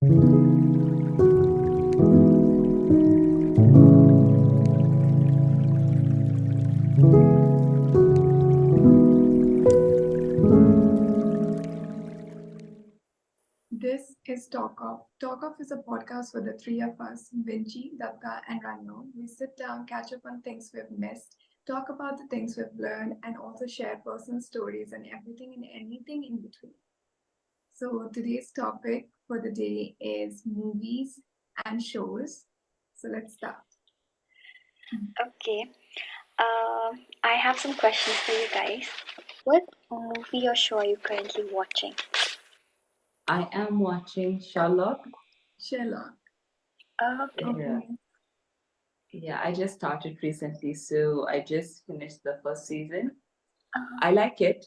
This is Talk Off. Talk Off is a podcast for the three of us, Vinci, Datta, and Rano. We sit down, catch up on things we've missed, talk about the things we've learned, and also share personal stories and everything and anything in between. So today's topic for the day is movies and shows. So let's start. Okay. I have some questions for you guys. What movie or show are you currently watching? I am watching Sherlock. Sherlock. Okay. Yeah. Yeah, I just started recently, so I just finished the first season. I like it,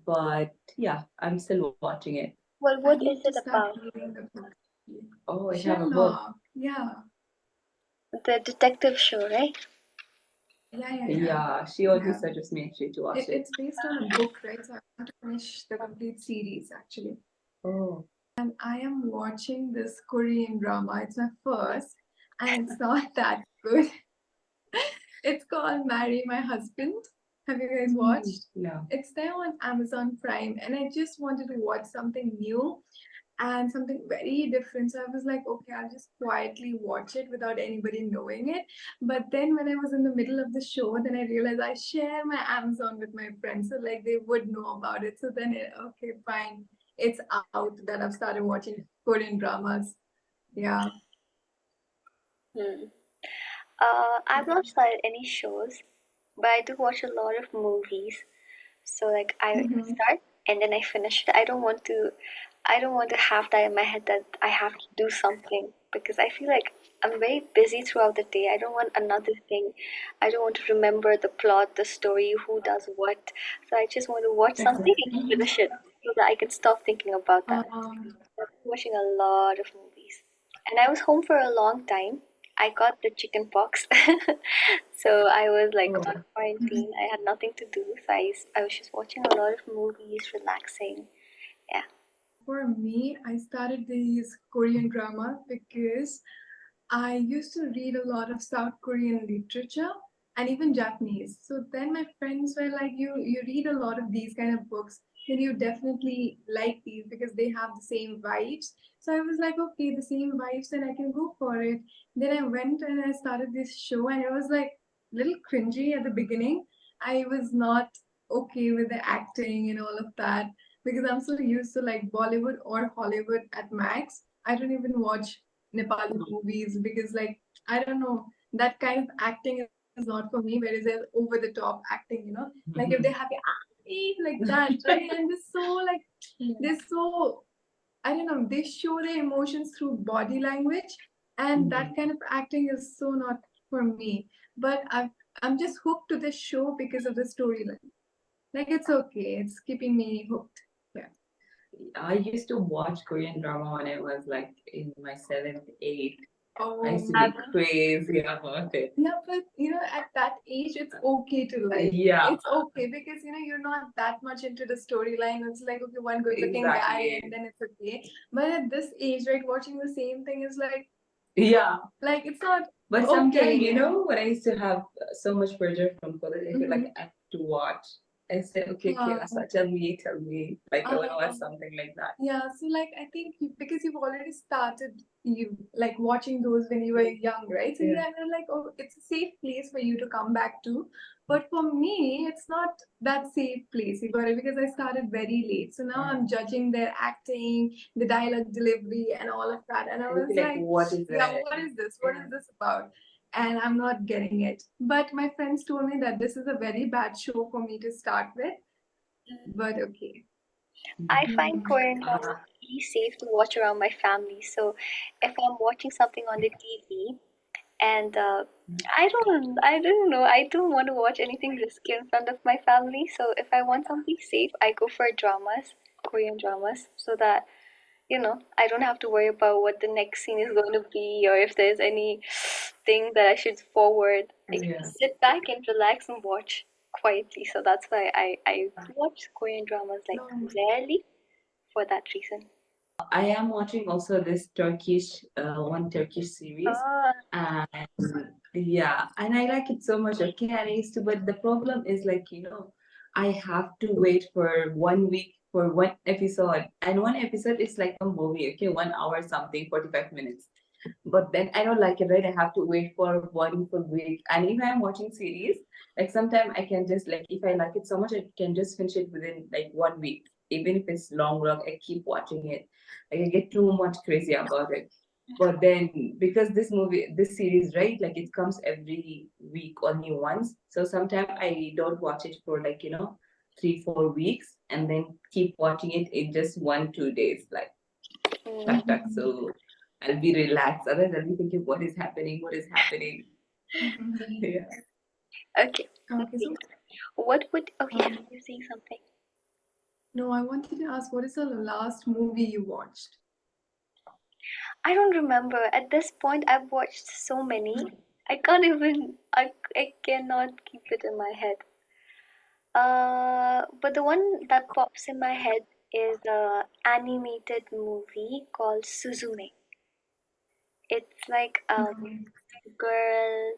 but yeah, I'm still watching it. Well, I what need is to it start about? reading the book. Oh, I have a book. Sherlock. Yeah. The detective show, right? Yeah. Yeah, she always Yeah. suggests me actually to watch it. It's based on a book, right? So I want to finish the complete series actually. Oh, And I am watching this Korean drama. It's my first, and it's not that good. It's called Marry My Husband. Have you guys watched? no. It's there on Amazon Prime, and I just wanted to watch something new and something very different. So I was like, okay, I'll just quietly watch it without anybody knowing it. But then when I was in the middle of the show, then I realized I share my Amazon with my friends, so like they would know about it. So then, okay, fine, it's out that I've started watching Korean dramas. Yeah. Hmm. I've not started any shows, but I do watch a lot of movies. So like I Mhm. start and then I finish it. I don't want to have that in my head that I have to do something because I feel like I'm very busy throughout the day. I don't want another thing. I don't want to remember the plot, the story, who does what. So I just want to watch something and finish it so that I can stop thinking about that. I've been watching a lot of movies. And I was home for a long time. I got the chicken pox. So I was like Oh. on quarantine. I had nothing to do. So I was just watching a lot of movies, relaxing. Yeah. For me, I started these Korean dramas because I used to read a lot of South Korean literature and even Japanese. So then my friends were like, you read a lot of these kind of books, then you definitely like these because they have the same vibes. So I was like, okay, the same vibes, then I can go for it. Then I went and I started this show, and it was like a little cringy at the beginning. I was not okay with the acting and all of that because I'm so used to like Bollywood or Hollywood at max. I don't even watch Nepali movies because like I don't know, that kind of acting is not for me. Whereas there's over the top acting, like if they're happy, like that, right? And they're so like they're so, I don't know, they show their emotions through body language, and that kind of acting is so not for me. But I'm just hooked to this show because of the storyline. Like it's okay, it's keeping me hooked. Yeah. I used to watch Korean drama when I was like in my seventh, eighth. I used to Oh, be crazy about it. yeah, but at that age, it's okay to like. Yeah. It's okay because you're not that much into the storyline. It's like okay, one good-looking guy, Exactly. and then it's okay. But at this age, right, watching the same thing is Yeah. like it's not. But sometimes, Okay. when I used to have so much pressure from college, I feel like I have to watch. I said, okay, Asa, tell me, like I want to watch something like that. Yeah, so like I think because you've already started you like watching those when you were young, right? So Yeah. you're like, oh, it's a safe place for you to come back to. But for me, it's not that safe place. You got it because I started very late. So now I'm judging their acting, the dialogue delivery, and all of that. And I And you was feel like, what is yeah, it? what is this? What is this about? And I'm not getting it. But my friends told me that this is a very bad show for me to start with. But okay. I find Korean dramas really safe to watch around my family. So if I'm watching something on the TV and I don't know, I don't want to watch anything risky in front of my family. So if I want something safe, I go for dramas, Korean dramas, so that I don't have to worry about what the next scene is going to be or if there's any thing that I should forward. I can just sit back and relax and watch quietly. So that's why I watch Korean dramas like No. rarely for that reason. I am watching also this one Turkish series, Oh, and yeah, and I like it so much. Okay, and I used to, but the problem is like, I have to wait for 1 week for one episode, and one episode is like a movie. Okay, 1 hour something, 45 minutes. But then I don't like it, right? I have to wait for one full week. And if I'm watching series, like sometimes I can just like if I like it so much, I can just finish it within like 1 week. Even if it's long, I keep watching it. Like I get too much crazy about it. But then because this series, right, like it comes every week only once. So sometimes I don't watch it for like, 3, 4 weeks and then keep watching it in just 1, 2 days, like tuck tuck. Mhm. So I'll be relaxed. Otherwise I'll be thinking, what is happening? What is happening? Mhm. Yeah. okay. Okay, so What would, oh yeah, um, you're saying something. no, I wanted to ask, what is the last movie you watched? I don't remember. At this point, I've watched so many. I can't even, I cannot keep it in my head. But the one that pops in my head is a animated movie called Suzume. It's like Okay. girl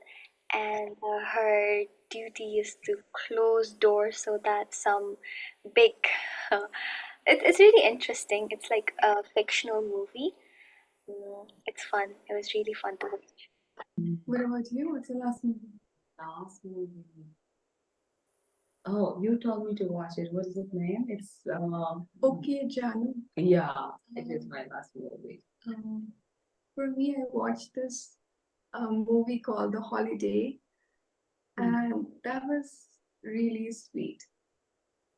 and her duty is to close doors so that some big it's really interesting. It's like a fictional movie. It's fun. It was really fun to watch. What about you? What's your last movie? Last movie. Oh, you told me to watch it. What is its name? It's Okay, Janu. yeah, it is my last movie. Um, for me, I watched this movie called The Holiday, and that was really sweet.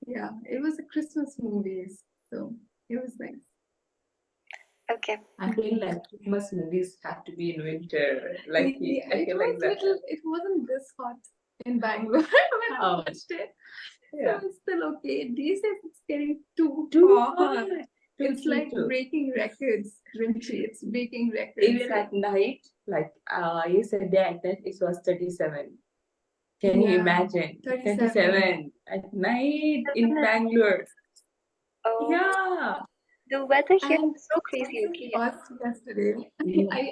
Yeah, it was a Christmas movie, so it was nice. Okay. I feel like Christmas movies have to be in winter. Like Yeah, I it feel was like that. little. It wasn't this hot in Bangalore when I Oh, watched it. yeah. So it's still okay. These days it's getting too Too hot. hot. It's True, like true. breaking records, Rinchi. It's breaking records. Even at night, like yesterday at night, it was 37. Can you Yeah, imagine? 37. 37 at night in Definitely. Bangalore. Oh, Yeah. the weather here And is so I crazy. was Okay. bus yesterday. Yeah.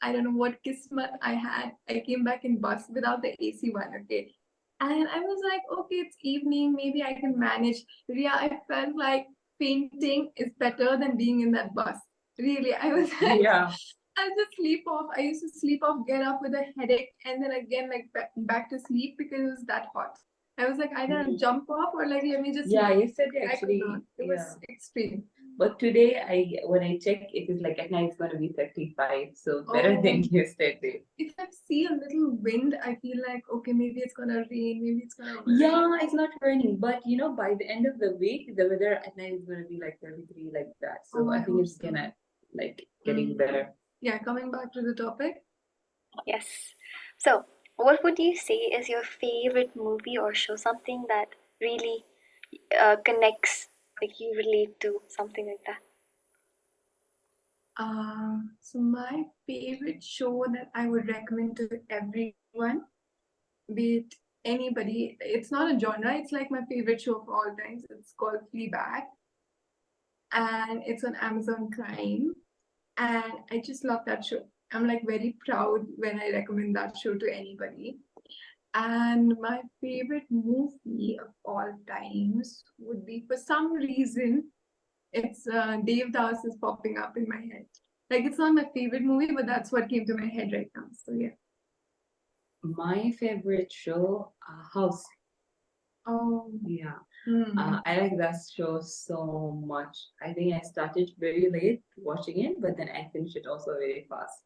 I don't know what kismat I had. I came back in bus without the AC one, okay. And I was like, okay, it's evening, maybe I can manage. Yeah, I felt like fainting is better than being in that bus. Really, I was like, Yeah. I'll just sleep off. I used to sleep off, get up with a headache, and then again like back to sleep because it was that hot. I was like, either I'll jump off or like let me just Yeah, sleep. yesterday I could actually, not. It yeah. was extreme. But today, when I check, it is like at night it's gonna be 35, so better than Oh, yesterday. if I see a little wind, I feel like okay, maybe it's gonna rain, maybe it's gonna Yeah, it's not raining, but by the end of the week, the weather at night is gonna be like 33, like that. So Oh, I I think hope it's so. gonna like getting better. Yeah, coming back to the topic. Yes. So, what would you say is your favorite movie or show? Something that really connects, like you relate to, something like that. So my favorite show that I would recommend to everyone, be it anybody, it's not a genre, it's like my favorite show of all times. It's called Fleabag, and it's on Amazon Prime. And I just love that show. I'm like very proud when I recommend that show to anybody. And my favorite movie of all times would be, for some reason, it's Dave Das is popping up in my head. Like it's not my favorite movie, but that's what came to my head right now. So yeah. My favorite show, House. Oh. Yeah. Hmm. I like that show so much. I think I started very late watching it, but then I finished it also very fast.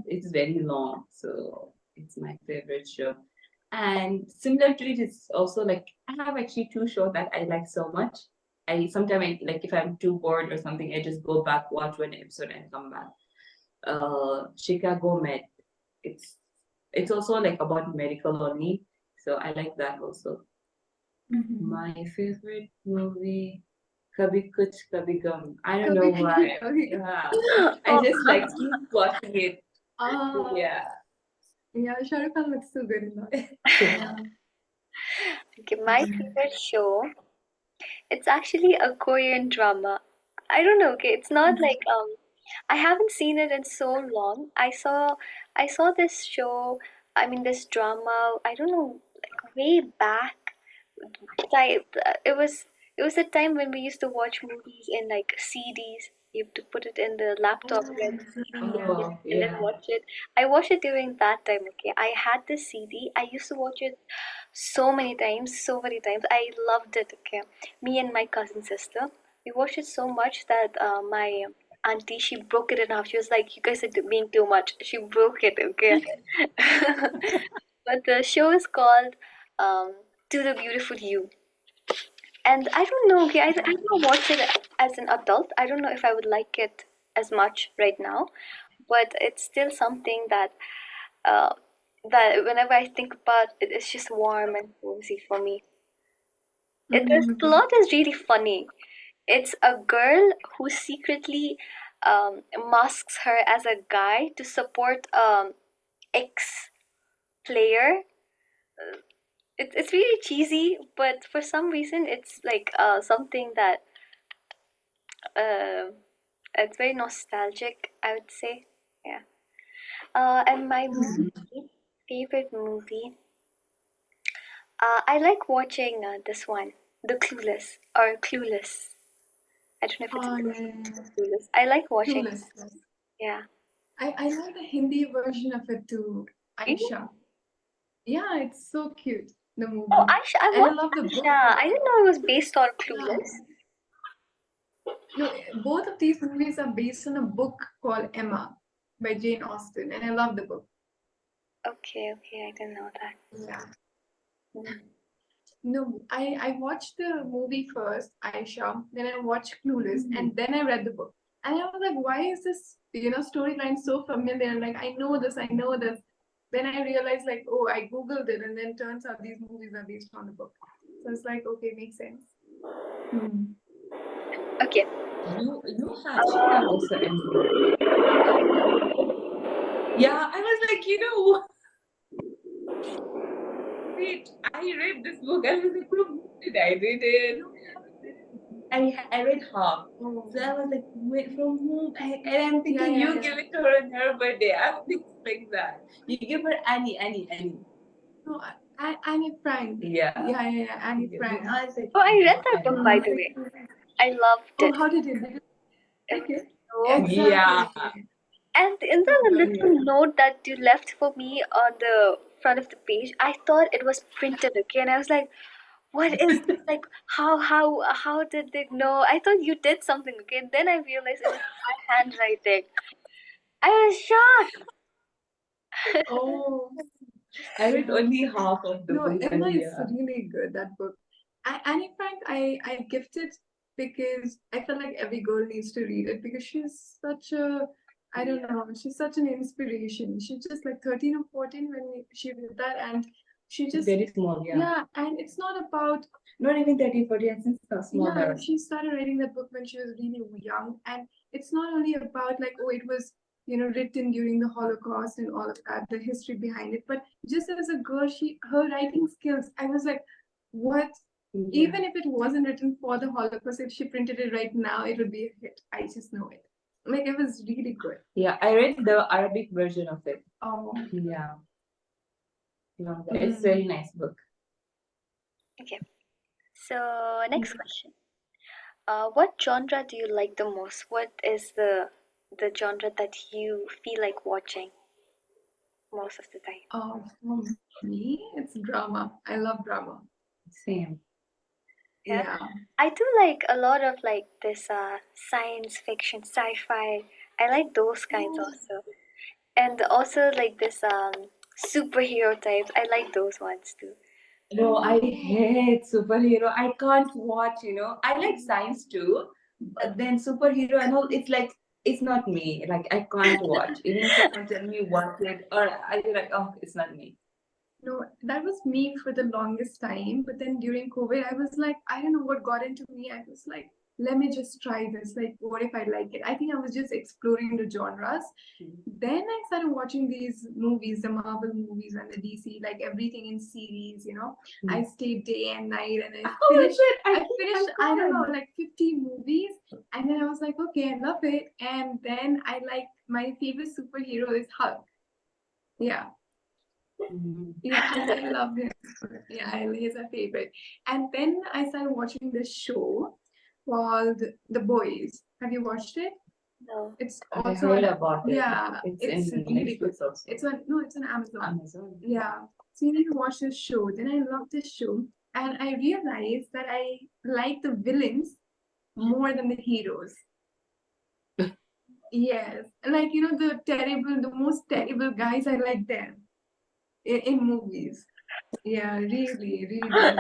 It's very long, so it's my favorite show. And similar to it, it's also like I have actually two shows that I like so much. I sometimes like if I'm too bored or something, I just go back, watch one episode, and come back. Chicago Med. It's it's also like about medical only, so I like that also. Mhm. My favorite movie, Kabhi Kuch Kabhi Gum. I don't know why. Yeah, I just like keep watching it. Yeah. Yeah, Shah Rukh Khan looks so good in that. Yeah. Okay, my favorite show, it's actually a Korean drama. I don't know. Okay, it's not like I haven't seen it in so long. I saw this show. I mean, this drama. I don't know, like way back. It was a time when we used to watch movies in like CDs. You have to put it in the laptop, get the CD, Oh, and then yeah. watch it. I watched it during that time. Okay, I had this CD. I used to watch it so many times, so many times. I loved it. Okay, me and my cousin sister, we watched it so much that my auntie, she broke it in half. She was like, "You guys are being too much." She broke it. Okay, but the show is called "To the Beautiful You." And I don't know, okay, I never watched it as an adult. I don't know if I would like it as much right now, but it's still something uh, that whenever I think about it, it's just warm and cozy for me. The plot is really funny. It's a girl who secretly masks her as a guy to support ex player. It's really cheesy, but for some reason, it's like something that uh, it's very nostalgic, I would say. Yeah. And my favorite movie, I like watching this one, The Clueless or Clueless. I don't know if it's Oh, Clueless yeah. or Clueless. I like watching. Clueless. Yes. Yeah. I like the Hindi version of it too, Mhm. Aisha. Yeah, it's so cute, the Oh, movie. Aisha, I And I watched love the book. Aisha. I didn't know it was based on Yeah. Clueless. No, both of these movies are based on a book called Emma by Jane Austen, and I love the book. Okay, okay, I didn't know that. Yeah. Mhm. No, I watched the movie first, Aisha, then I watched Clueless, and then I read the book. And I was like, why is this, storyline so familiar? And like, I know this, I know this. Then I realized, like, oh, I Googled it, and then turns out these movies are based on the book. So it's like, okay, makes sense. Okay. You have also enjoyed. Yeah, I was like, wait, I read this book. I was like, from whom did I read it? I read half. Oh. So I was like, wait, from whom? And I'm thinking, Yeah, you yeah. give it to her on her birthday. I would expect that. You give her Annie. No, Annie Frank. Yeah. Yeah, Annie Frank. I was like, Oh, I read that book, by Oh, the way. I loved oh, it. how did you? Did you It like was it? so good. yeah. And in the little note that you left for me on the front of the page, I thought it was printed, okay? And I was like, what is this? Like, how did they know? I thought you did something, okay? And then I realized it was my handwriting. I was shocked. Oh, I read only half of the no, book. Emma And is really good, that book. Annie Frank, I gifted because I felt like every girl needs to read it because she's such a, I don't know, she's such an inspiration. She's just like 13 or 14 when she did that, and she just, very small, yeah. yeah, and it's not about, Not even 30, 40, and since yeah, smaller. she started writing that book when she was really young, and it's not only about like, oh, it was written during the Holocaust and all of that, the history behind it, but just as a girl, her writing skills, I was like, what? Yeah. Even if it wasn't written for the Holocaust, if she printed it right now, it would be a hit. I just know it. Like, it was really good. Yeah, I read the Arabic version of it. Oh, Yeah. It's very nice book. Okay. So, next question. What genre do you like the most? What is the genre that you feel like watching most of the time? for me, it's drama. I love drama. Same. Yeah. Yeah. I do like a lot of like this science fiction, sci-fi. I like those kinds also. And also like this superhero types. I like those ones too. No, I hate superhero. I can't watch, I like science too, but then superhero and all, it's not me. Like, I can't watch. Even if someone tell me watch it, or I'll be like, oh, it's not me. No, that was me for the longest time. But then during COVID, I was like, I don't know what got into me. I was like, let me just try this. Like, what if I like it? I think I was just exploring the genres. Then I started watching these movies, the Marvel movies and the DC, like everything in series, I stayed day and night and Oh my shit! I finished, I don't know, like 50 movies. And then I was like, okay, I love it. And then I like my favorite superhero is Hulk. Yeah. Yeah, I love him. Yeah, he's my favorite. And then I started watching this show called The Boys. Have you watched it? No. It's I also heard on, about it. yeah, It's in really good. Netflix also. It's on Amazon. Amazon. Yeah. So you need to watch this show. Then I love this show. And I realized that I like the villains more than the heroes. Yes. Like, the most terrible guys, I like them in movies. Yeah, really, really.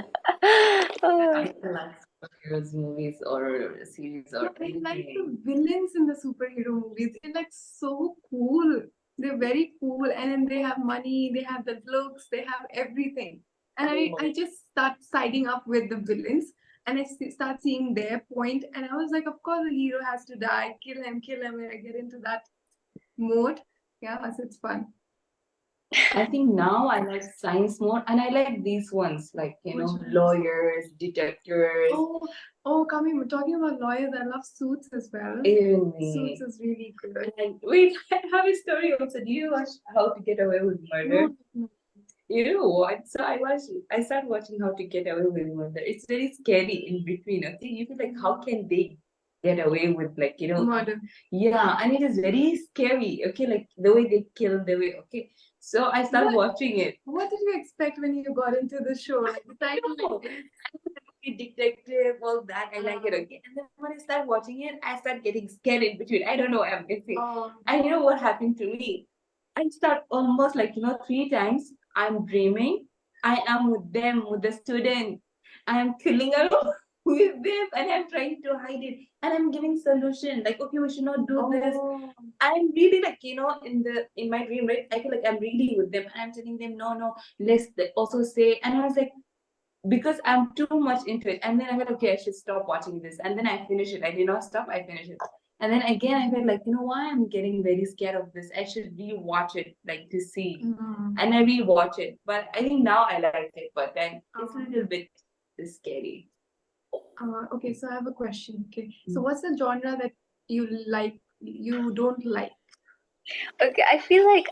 Oh, I like superheroes movies or series or I like the anything. villains in the superhero movies. They're like so cool. They're very cool, and then they have money, they have the looks, they have everything. And I just start siding up with the villains, and start seeing their point. And I was like, of course, the hero has to die, kill him, and I get into that mode. Yeah, so it's fun. I think now I like science more, and I like these ones, like Which ones? lawyers, detectives. Coming, we're talking about lawyers. I love Suits as well. Even Suits me. is really good. And wait, I have a story also. Do you watch How to Get Away with Murder? No. You know what? So I started watching How to Get Away with Murder. It's very scary in between. Okay, you feel like how can they get away with Murder. yeah, and it is very scary. Okay, like the way they kill, the way. Okay, so I started What? watching it. What did you expect when you got into the show? Like the title, No. Detective, all that. I like it. Okay, and then when I start watching it, I start getting scared in between. I don't know what I'm getting. And you know what happened to me? I start almost like 3 times. I'm dreaming. I am with them, with the student. I am killing along with them, and I'm trying to hide it. And I'm giving solution like, okay, we should not do this. I'm really like in my dream, right? I feel like I'm really with them, and I'm telling them, no, let's also say. And I was like, because I'm too much into it. And then I felt, okay, I should stop watching this. And then I finish it. I did not stop, I finished it. And then again, I felt like, why I'm getting very scared of this? I should rewatch it, like to see. And I rewatch it. But I think now I like it, but then it's a little bit scary. Okay, so I have a question. Okay, so what's the genre that you like, you don't like? okay. I feel like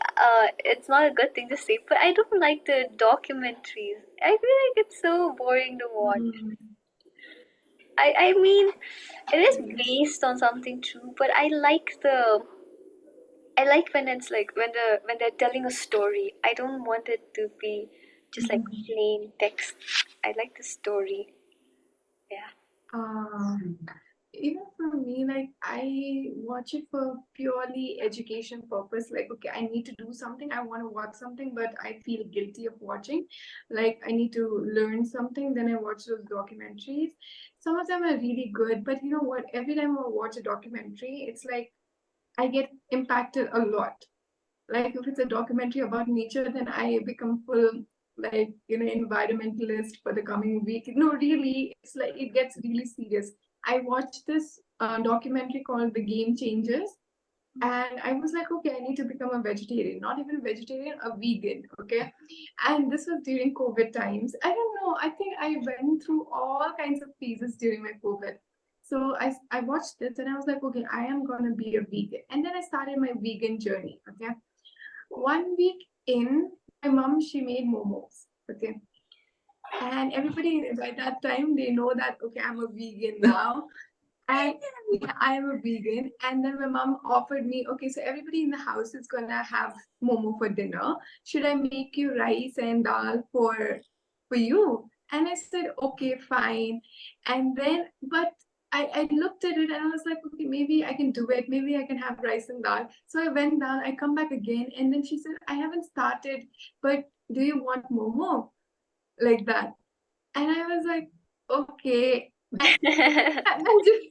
it's not a good thing to say, but I don't like the documentaries. I feel like it's so boring to watch. I mean, it is based on something true, but I like when it's like when they're telling a story. I don't want it to be just like plain text. I like the story. Yeah. Even for me, like I watch it for purely education purpose. Like, okay, I need to do something. I want to watch something, but I feel guilty of watching. Like, I need to learn something. Then I watch those documentaries. Some of them are really good, but you know what? Every time I watch a documentary, it's like I get impacted a lot. Like if it's a documentary about nature, then I become full like environmentalist for the coming week. No, really, it's like it gets really serious. I watched this documentary called The Game Changers, and I was like, okay, I need to become a vegetarian, not even a vegetarian, a vegan. Okay, and this was during COVID times. I don't know. I think I went through all kinds of phases during my COVID. So I watched this and I was like, okay, I am gonna be a vegan. And then I started my vegan journey. Okay, 1 week in, my mom, she made momos. Okay. And everybody by that time they know that okay, I'm a vegan now. And I am a vegan. And then my mom offered me, okay, so everybody in the house is gonna have momo for dinner. Should I make you rice and dal for you? And I said, okay, fine. And then, but I looked at it and I was like, okay, maybe I can do it. Maybe I can have rice and dal. So I went down, I come back again, and then she said, I haven't started, but do you want momo? Like that. And I was like, okay. And I just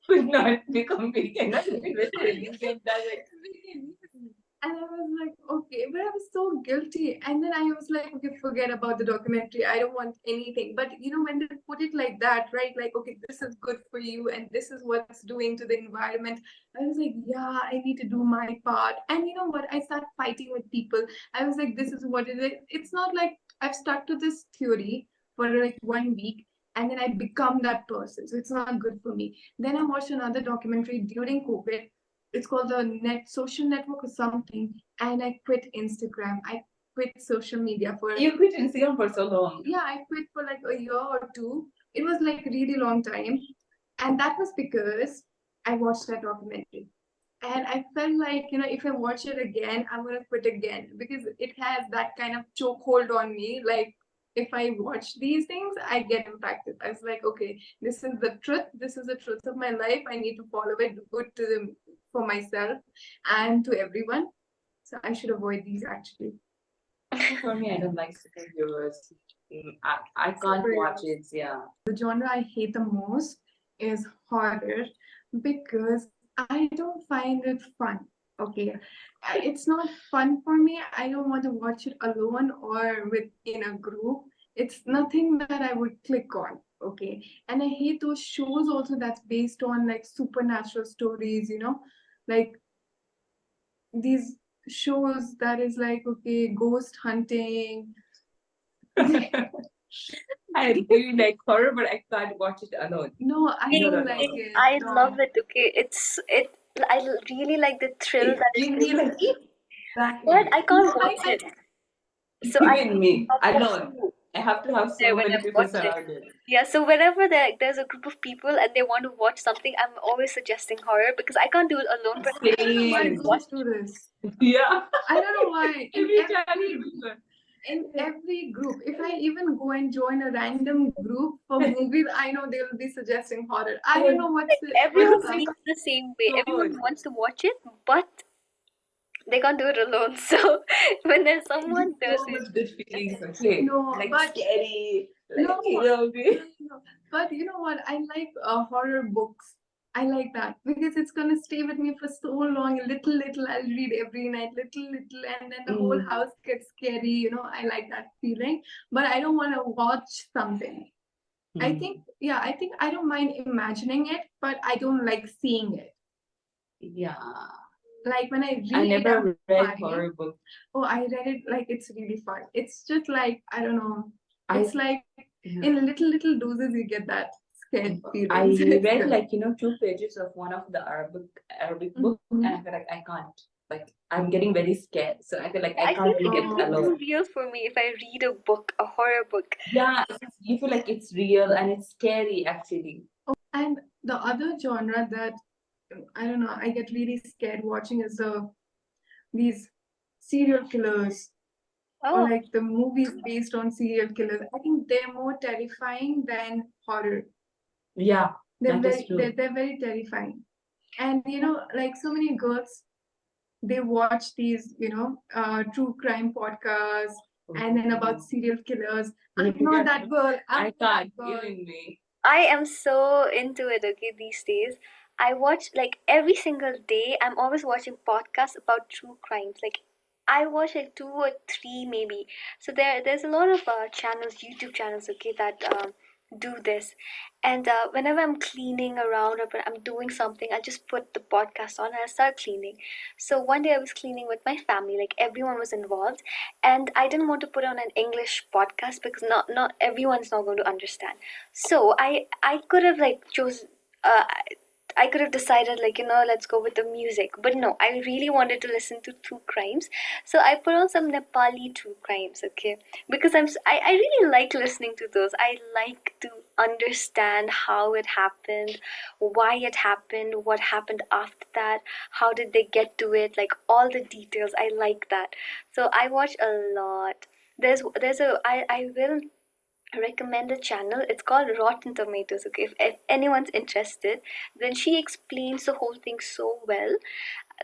Could not become vegan. Not even vegetarian. You can do it. and I was like, okay, but I was so guilty. And then I was like, okay, forget about the documentary. I don't want anything. But when they put it like that, right? Like, okay, this is good for you and this is what it's doing to the environment. I was like, yeah, I need to do my part. And you know what? I started fighting with people. I was like, this is what it is. It's not like I've stuck to this theory for like 1 week and then I become that person. So it's not good for me. Then I watched another documentary during COVID. It's called the social network or something. And I quit Instagram. I quit social media for You quit Instagram for so long. yeah, I quit for like a year or two. It was like a really long time. And that was because I watched that documentary. And I felt like, if I watch it again, I'm gonna quit again because it has that kind of chokehold on me. Like if I watch these things, I get impacted. I was like, okay, this is the truth. This is the truth of my life. I need to follow it, do good to them for myself and to everyone. So I should avoid these actually. For me, I don't like superheroes. I can't watch it. Yeah. The genre I hate the most is horror because I don't find it fun. Okay, it's not fun for me. I don't want to watch it alone or in a group. It's nothing that I would click on. Okay, and I hate those shows also that's based on like supernatural stories. Like these shows that is like okay, ghost hunting. I really like horror, but I can't watch it alone. No, I No, don't no, like no. it. I No. love it. Okay, I really like the thrill that it Give gives me like me, that. but I can't No, watch I it. So I Even me have to alone. I have to have there so when many I'm people watching. surrounded. Yeah, so whenever there's a group of people and they want to watch something, I'm always suggesting horror because I can't do it alone. But I don't know why Same. girls do this. Yeah. I don't know why. Every time you do it. In every group, if I even go and join a random group for movies, I know they will be suggesting horror. I don't know what's everyone what's feels the same way. God. Everyone wants to watch it, but they can't do it alone. So when there's someone does So it, much good feelings. Okay. No, Like but scary. no, Like, no. But you know what? I like horror books. I like that because it's gonna stay with me for so long. Little, I'll read every night, little, and then the whole house gets scary. I like that feeling. But I don't want to watch something. I think I don't mind imagining it, but I don't like seeing it. yeah. Like when I read I it, I'm never read fine. horror books. Oh, I read it like it's really fun. It's just like I don't know. I- It's like Yeah. in little doses you get that scared feeling. I So it's read good. like 2 pages of one of the Arabic book, Mhm. and I feel like I can't. Like I'm getting very scared, so I feel like I I can't feel read like it it's alone. too real for me if I read a book, a horror book. Yeah, you feel like it's real and it's scary actually. And the other genre that I don't know, I get really scared watching is these serial killers or Oh, like the movies based on serial killers. I think they're more terrifying than horror. Yeah, They're that is very true. they're very terrifying. And like so many girls, they watch these, true crime podcasts and then about serial killers. I'm not that girl. I I'm not can't, that girl. even me. I am so into it, okay, these days. I watch like every single day, I'm always watching podcasts about true crimes. Like I watch like 2 or 3 maybe. So there's a lot of channels, YouTube channels, okay, that do this. And whenever I'm cleaning around or when I'm doing something, I just put the podcast on and I start cleaning. So one day I was cleaning with my family, like everyone was involved, and I didn't want to put on an English podcast because not everyone's not going to understand. So I could have like chose I could have decided like let's go with the music, but no, I really wanted to listen to true crimes, so I put on some Nepali true crimes, okay, because I really like listening to those. I like to understand how it happened, why it happened, what happened after that, how did they get to it, like all the details. I like that, so I watch a lot. There's a I will recommend a channel. It's called Rotten Tomatoes. Okay, if anyone's interested, then she explains the whole thing so well.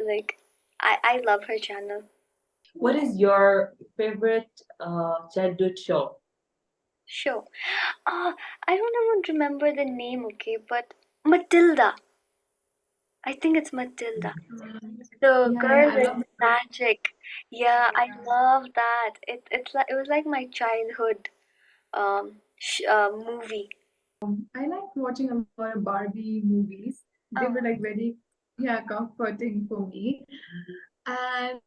Like I love her channel. What is your favorite childhood show? Sure. I don't even remember the name. Okay, but Matilda. I think it's Matilda. The Yeah, Girl yeah, I with love it. Magic. Yeah, I Yeah. love that. It was like my childhood movie. I like watching a lot of Barbie movies. They Oh, were like very, yeah, comforting for me. And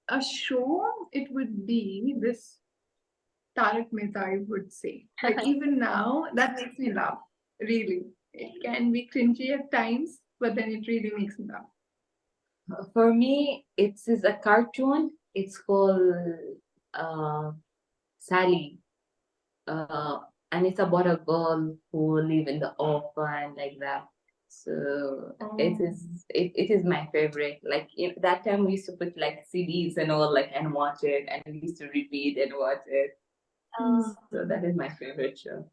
a show, it would be this Tarak Mehta, I would say. Like even now, that makes me laugh. Really, it can be cringy at times, but then it really makes me laugh. For me, it's is a cartoon. It's called uh, Sally. Uh, and it's about a girl who live in the orphan like that. So Oh, it is my favorite. Like that time we used to put like CDs and all like and watch it, and we used to repeat and watch it. uh, So that is my favorite show.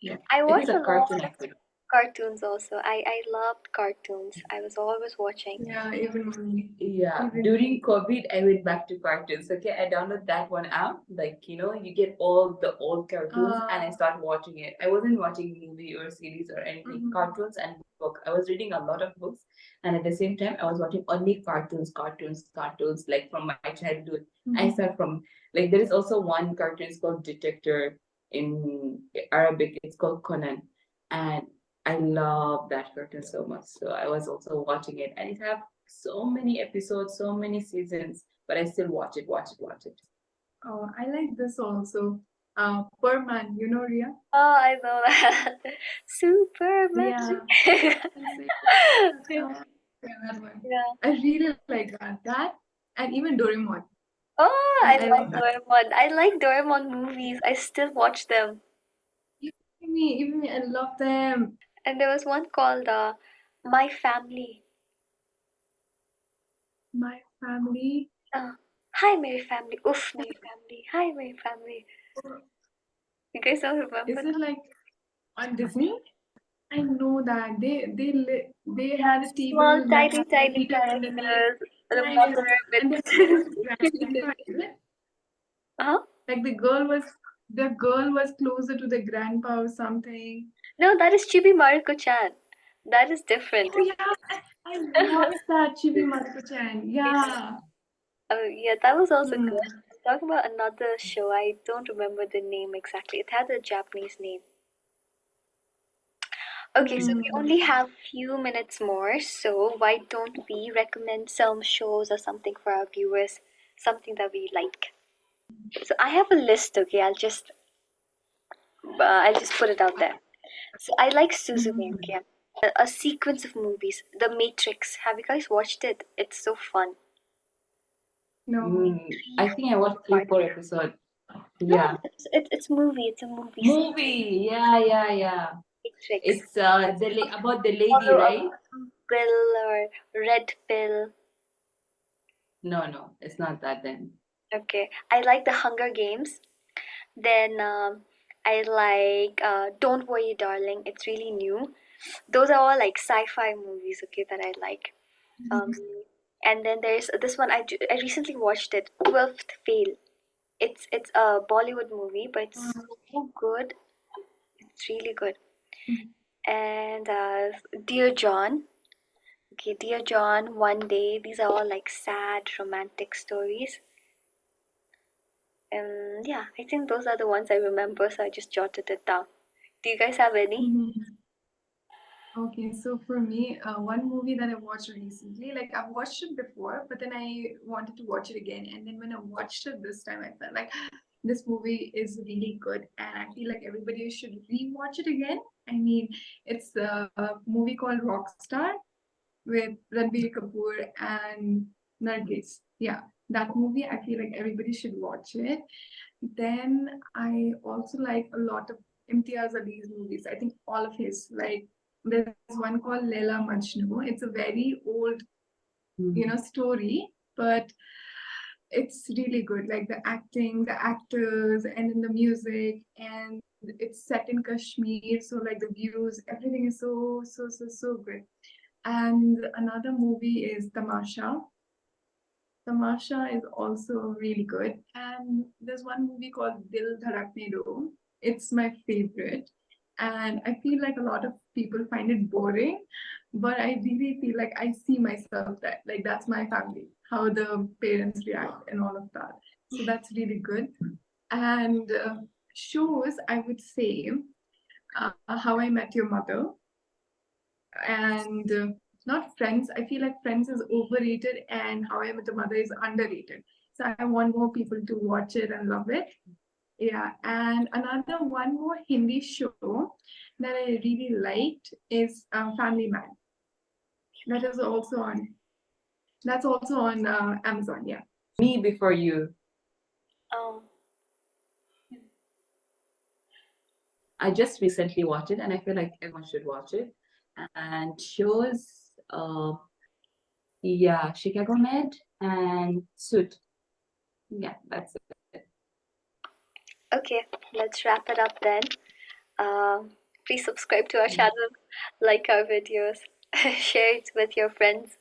Yeah, I it is watched a a lot cartoon of actually. cartoons also. I loved cartoons. I was always watching. yeah, even me. Yeah, Even during me. COVID, I went back to cartoons. Okay, I downloaded that one app. Like, you get all the old cartoons and I Uh, started watching it. I wasn't watching movie or series or anything, mhm. cartoons and book. I was reading a lot of books, and at the same time, I was watching only cartoons, like from my childhood. I Mhm. start from like there is also one cartoon it's called Detector in Arabic. It's called Conan, and I love that cartoon so much. So I was also watching it, and it have so many episodes, so many seasons, but I still watch it. Oh, I like this also. Perman, you know, Ria? Oh, I know that. Superman. Yeah. I say, yeah, that one. Yeah. I really like that. That and even Doraemon. Oh, I I like love that. Doraemon. I like Doraemon movies. I still watch them. Even me, I love them. And there was one called My Family. My family. Uh, Hi, Mary Family. Oof, Mary Family. Hi, Mary Family. You guys don't remember Is that? it like on Disney? I know that they had a Small, table that tiny, had a tiny heater underneath. characters. The Yeah, yeah. mother And with. the girl was grandpa, is it? Huh? Like the girl was closer to the grandpa or something. No, that is Chibi Maruko-chan. That is different. Oh yeah, I watched that Chibi Maruko-chan. Yeah. Oh, yeah, that was also Hmm. good. Talking about another show, I don't remember the name exactly. It had a Japanese name. Okay, so we Hmm. only have few minutes more, so why don't we recommend some shows or something for our viewers, something that we like. So I have a list, okay? I'll just put it out there. So I like Suzume, Hmm. okay? A sequence of movies, The Matrix. Have you guys watched it? It's so fun. No. Three, I think I four watched three, parts. four episodes. No, Yeah. it's movie. It's a movie series. Movie. Yeah. Matrix. It's about the lady, Follow up right? Pill or Red Pill. No, it's not that then. Okay, I like the Hunger Games. Then I like Don't Worry, Darling. It's really new. Those are all like sci-fi movies, okay, that I like. Um, and then there's this one I recently watched it, 12th Fail. It's a Bollywood movie, but it's so good. It's really good. And Dear John. Okay, Dear John, One Day. These are all like sad romantic stories. Yeah, I think those are the ones I remember, so I just jotted it down. Do you guys have any? Mhm. Okay, so for me, one movie that I watched recently, like I've watched it before, but then I wanted to watch it again. And then when I watched it this time, I felt like this movie is really good, and I feel like everybody should rewatch it again. I mean, it's a movie called Rockstar with Ranbir Kapoor and Nargis. Yeah, that movie, I feel like everybody should watch it. Then I also like a lot of Imtiaz Ali's movies. I think all of his, like there's one called Leila Majnu. It's a very old, Mhm. story, but it's really good. Like the acting, the actors, and then the music, and it's set in Kashmir, so like the views, everything is so good. And another movie is Tamasha. Tamasha is also really good. And there's one movie called Dil Dharakne Do. It's my favorite. And I feel like a lot of people find it boring, but I really feel like I see myself that, like, that's my family, how the parents react and all of that. So that's really good. And shows, I would say, How I Met Your Mother, and not Friends. I feel like Friends is overrated and How I Met Your Mother is underrated. So I want more people to watch it and love it. Yeah, and another one more Hindi show that I really liked is Family Man. That is also on. That's also on Amazon. Yeah. Me Before You. Um, I just recently watched it and I feel like everyone should watch it. And shows, yeah, Chicago Med and Suit. Yeah, that's it. okay, let's wrap it up then. Please subscribe to our channel, like our videos, share it with your friends,